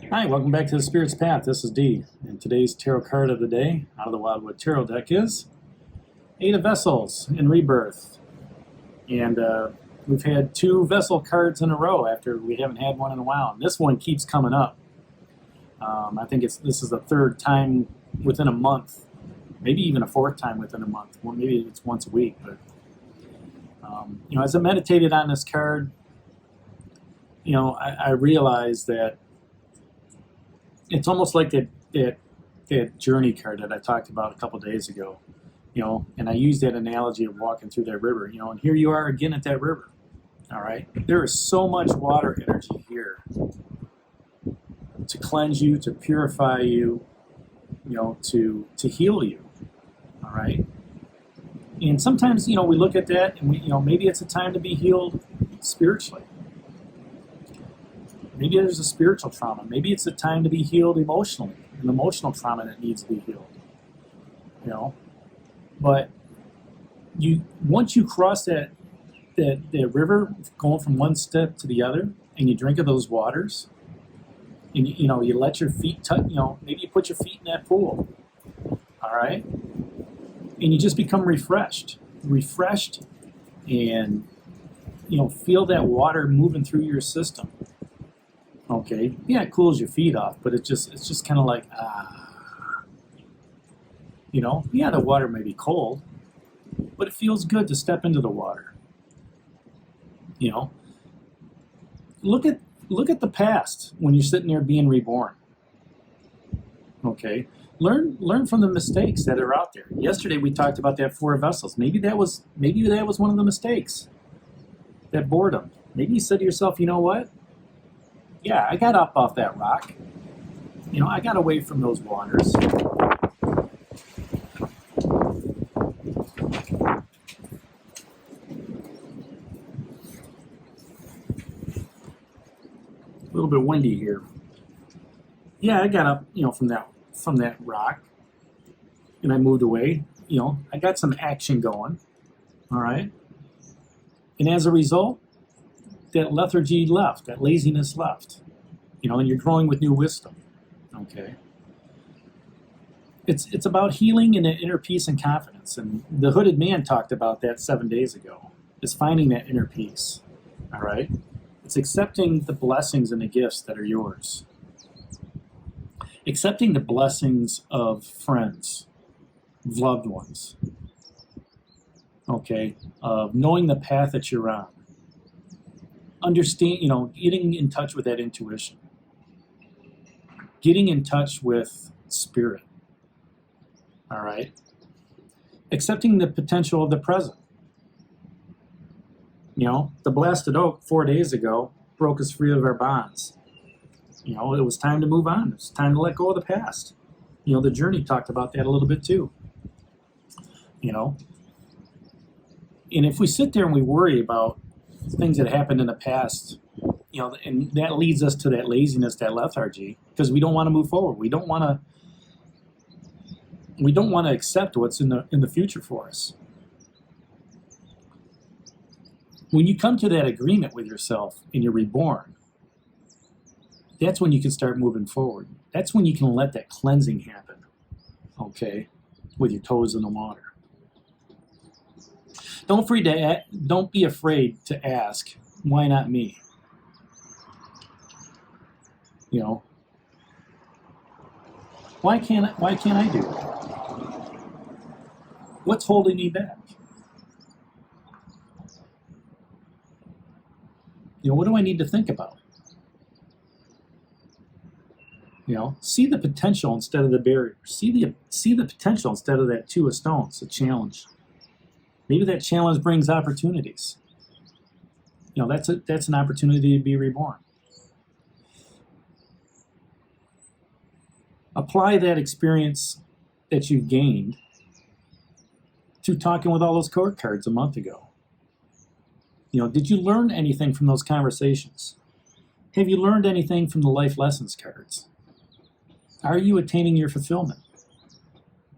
Hi, welcome back to the Spirit's Path. This is Dee, and today's tarot card of the day out of the Wildwood Tarot deck is Eight of Vessels in Rebirth. And we've had two vessel cards in a row after we haven't had one in a while. And this one keeps coming up. I think this is the third time within a month, maybe even a fourth time within a month. Well, maybe it's once a week. But as I meditated on this card, I realized that it's almost like that journey card that I talked about a couple days ago, and I used that analogy of walking through that river, and here you are again at that river, all right? There is so much water energy here to cleanse you, to purify you, to heal you, all right? And sometimes, we look at that and maybe it's a time to be healed spiritually. Maybe there's a spiritual trauma. Maybe it's a time to be healed emotionally, an emotional trauma that needs to be healed. But once you cross that river, going from one step to the other, and you drink of those waters, and you let your feet touch. Maybe you put your feet in that pool. All right, and you just become refreshed, and feel that water moving through your system. Okay, yeah, it cools your feet off, but it's just kind of like, yeah, the water may be cold, but it feels good to step into the water. Look at the past when you're sitting there being reborn. Okay, learn from the mistakes that are out there. Yesterday we talked about that Four Vessels. Maybe that was one of the mistakes. That boredom. Maybe you said to yourself, you know what? Yeah, I got up off that rock. I got away from those waters. A little bit windy here. Yeah, I got up, from that rock, and I moved away. I got some action going. All right. And as a result, that lethargy left, that laziness left, and you're growing with new wisdom. Okay. It's about healing and inner peace and confidence. And the Hooded Man talked about that 7 days ago. It's finding that inner peace. All right. It's accepting the blessings and the gifts that are yours. Accepting the blessings of friends, of loved ones. Okay. Of knowing the path that you're on. Understand, getting in touch with that intuition. Getting in touch with spirit. All right. Accepting the potential of the present. The blasted oak 4 days ago broke us free of our bonds. It was time to move on. It was time to let go of the past. The journey talked about that a little bit too. And if we sit there and we worry about things that happened in the past, and that leads us to that laziness, that lethargy, because we don't want to move forward. We don't want to accept what's in the future for us. When you come to that agreement with yourself and you're reborn, that's when you can start moving forward. That's when you can let that cleansing happen, okay, with your toes in the water. Don't be afraid to ask, why not me? Why can't I do it? What's holding me back? What do I need to think about? See the potential instead of the barrier. See the potential instead of that two of stones, a challenge. Maybe that challenge brings opportunities. That's an opportunity to be reborn. Apply that experience that you've gained to talking with all those court cards a month ago. Did you learn anything from those conversations? Have you learned anything from the life lessons cards? Are you attaining your fulfillment?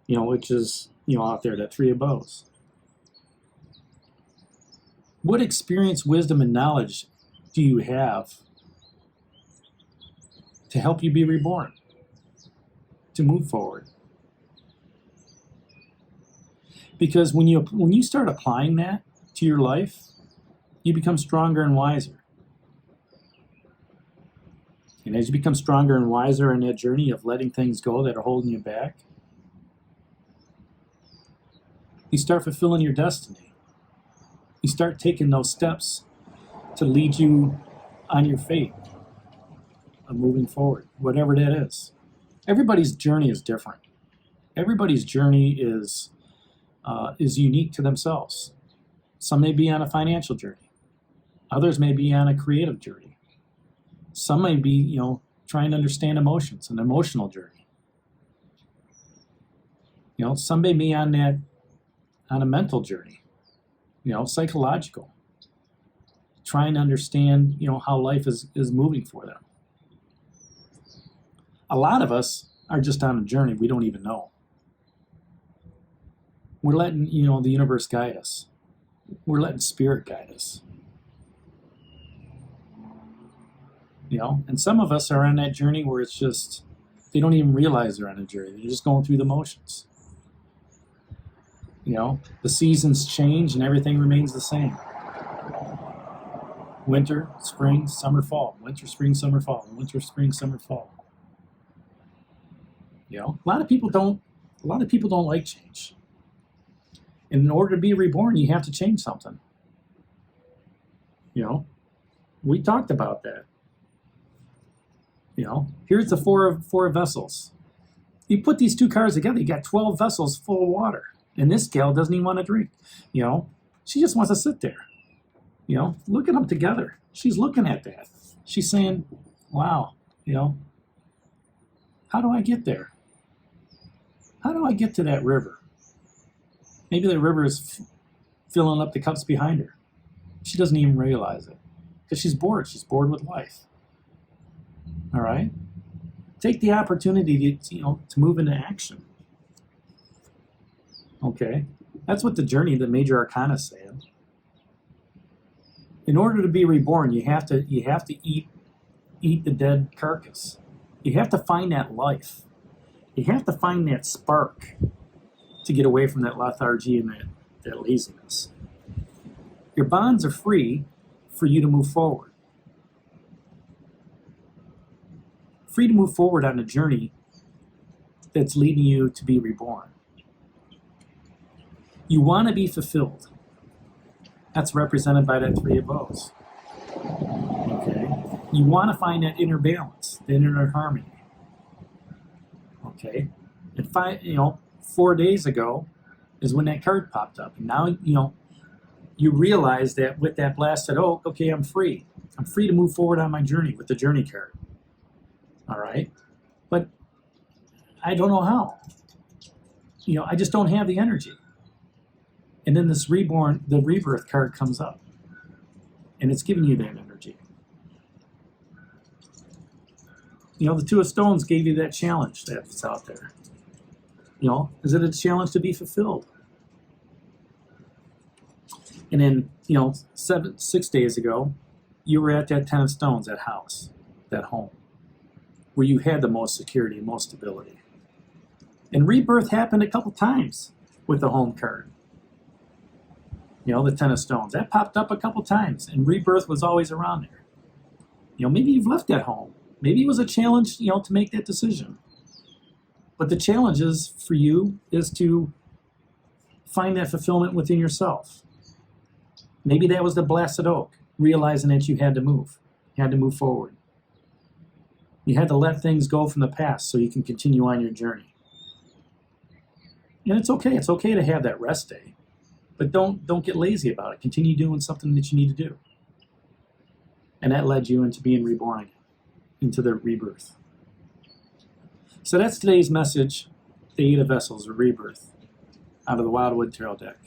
Which is, out there, that Three of Bows. What experience, wisdom, and knowledge do you have to help you be reborn, to move forward. Because when you start applying that to your life, you become stronger and wiser. And as you become stronger and wiser in that journey of letting things go that are holding you back, you start fulfilling your destiny. You start taking those steps to lead you on your fate of moving forward, whatever that is. Everybody's journey is different. Everybody's journey is unique to themselves. Some may be on a financial journey. Others may be on a creative journey. Some may be, trying to understand emotions, an emotional journey. Some may be on a mental journey, psychological, trying to understand, how life is moving for them. A lot of us are just on a journey we don't even know. We're letting, the universe guide us. We're letting spirit guide us. And some of us are on that journey where it's just, they don't even realize they're on a journey. They're just going through the motions. The seasons change and everything remains the same. Winter, spring, summer, fall. Winter, spring, summer, fall. Winter, spring, summer, fall. A lot of people don't like change. And in order to be reborn, you have to change something. We talked about that. Here's the four vessels. You put these two cars together, you got 12 vessels full of water. And this gal doesn't even want to drink. She just wants to sit there. Look at them together. She's looking at that. She's saying, wow, how do I get there? How do I get to that river? Maybe the river is filling up the cups behind her. She doesn't even realize it because she's bored. She's bored with life. All right? Take the opportunity to move into action. Okay? That's what the major arcana is saying. In order to be reborn, you have to eat the dead carcass. You have to find that life. You have to find that spark to get away from that lethargy and that laziness. Your bonds are free for you to move forward. Free to move forward on a journey that's leading you to be reborn. You want to be fulfilled. That's represented by that Three of Bows. Okay? You want to find that inner balance, the inner harmony. Okay? And 4 days ago is when that card popped up. And now, you realize that with that blasted oak, okay, I'm free. I'm free to move forward on my journey with the journey card. All right? But I don't know how. I just don't have the energy. And then the Rebirth card comes up. And it's giving you that energy. The Two of Stones gave you that challenge that's out there. Is it a challenge to be fulfilled? And then, 6 days ago, you were at that Ten of Stones, that house, that home, where you had the most security, most stability. And rebirth happened a couple times with the home card. The Ten of Stones. That popped up a couple times, and rebirth was always around there. Maybe you've left that home. Maybe it was a challenge, to make that decision. But the challenge for you is to find that fulfillment within yourself. Maybe that was the blasted oak, realizing that you had to move. You had to move forward. You had to let things go from the past so you can continue on your journey. And it's okay. It's okay to have that rest day. But don't get lazy about it. Continue doing something that you need to do. And that led you into being reborn again, into the rebirth. So that's today's message, the Eight of Vessels, or Rebirth, out of the Wildwood Tarot deck.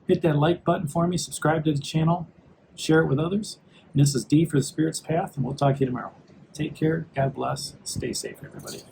Hit that like button for me, subscribe to the channel, share it with others. And this is D for the Spirit's Path, and we'll talk to you tomorrow. Take care, God bless, stay safe, everybody.